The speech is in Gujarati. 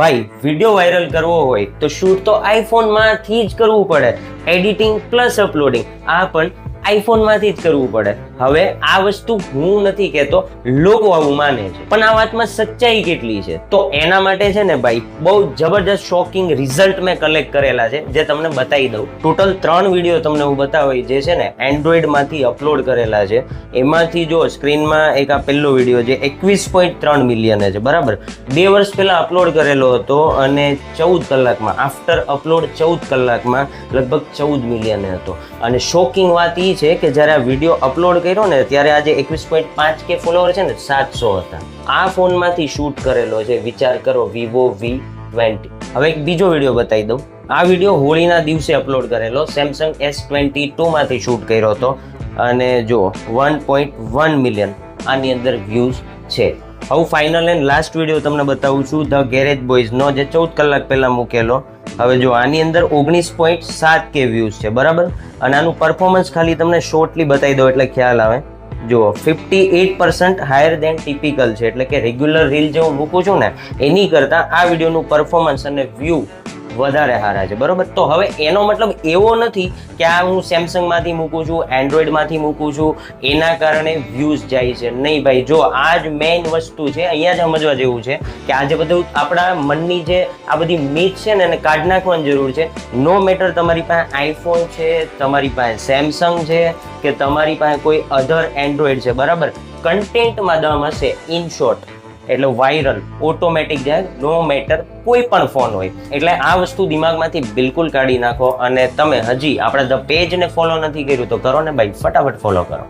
ભાઈ વિડીયો વાયરલ કરવો હોય તો શૂટ તો આઈફોનમાંથી જ કરવું પડે. એડિટિંગ પ્લસ અપલોડિંગ આ પણ આઈફોનમાંથી જ કરવું પડે. હવે આ વસ્તુ હું નથી કહેતો, લોકો આવું માને છે, પણ આ વાતમાં સચ્ચાઈ કેટલી છે તો એના માટે છે ને ભાઈ બહુ જબરદસ્ત શોકિંગ રિઝલ્ટ મેં કલેક્ટ કરેલા છે, જે તમને બતાવી દઉં. ટોટલ 3 વિડીયો તમને હું બતાવી જે છે ને એન્ડ્રોઈડમાંથી અપલોડ કરેલા છે. એમાંથી જો સ્ક્રીનમાં એક આ પહેલો વિડીયો જે 21.3 મિલિયન છે, બરાબર. 2 વર્ષ પહેલા અપલોડ કરેલો હતો અને 14 કલાકમાં, આફ્ટર અપલોડ 14 કલાકમાં લગભગ 14 મિલિયન હતો. અને શોકિંગ વાત એ છે કે જ્યારે આ વિડીયો અપલોડ કર્યો ને ત્યારે આજે 21.5K ફોલોવર છે ને 700 હતા. આ ફોનમાંથી શૂટ કરેલો છે, વિચાર કરો, Vivo V20. હવે એક બીજો વિડીયો બતાવી દઉં. આ વિડીયો હોળીના દિવસે અપલોડ કરેલો, Samsung S22 માંથી શૂટ કર્યો હતો અને જો 1.1 મિલિયન આની અંદર વ્યૂઝ છે. હવે ફાઇનલ એન્ડ લાસ્ટ વિડીયો તમને બતાવું છું, ધ ગેરેજ બોયઝનો, જે 14 કલાક પહેલા મૂકેલો. હવે જો આની અંદર 19.7K વ્યૂઝ છે, બરાબર. અને આનું પરફોર્મન્સ ખાલી તમને શોર્ટલી બતાવી દો એટલે ખ્યાલ આવે. જો 58% હાયર દેન ટિપિકલ છે, એટલે કે રેગ્યુલર રીલ જે હું મૂકું છું ને એની કરતાં આ વિડીયોનું પરફોર્મન્સ અને વ્યૂ વધારે સારા છે, બરોબર. તો હવે એનો મતલબ એવો નથી કે આ હું સેમસંગમાંથી મૂકું છું, એન્ડ્રોઈડમાંથી મૂકું છું એના કારણે વ્યૂઝ જાય છે. નહીં ભાઈ, જો આ જ મેઇન વસ્તુ છે, અહીંયા જ સમજવા જેવું છે કે આ જે બધું આપણા મનની જે આ બધી મીથ છે ને એને કાઢી નાખવાની જરૂર છે. નો મેટર તમારી પાસે આઈફોન છે, તમારી પાસે સેમસંગ છે કે તમારી પાસે કોઈ અધર એન્ડ્રોઈડ છે, બરાબર. કન્ટેન્ટમાં દમ હશે, ઇન શોર્ટ એટલે વાયરલ ઓટોમેટિક જાય, નો મેટર કોઈ પણ ફોન હોય. એટલે આ વસ્તુ દિમાગમાંથી બિલકુલ કાઢી નાખો. અને તમે હજી આપણા ધ પેજને ફોલો નથી કર્યું તો કરો ને ભાઈ, ફટાફટ ફોલો કરો.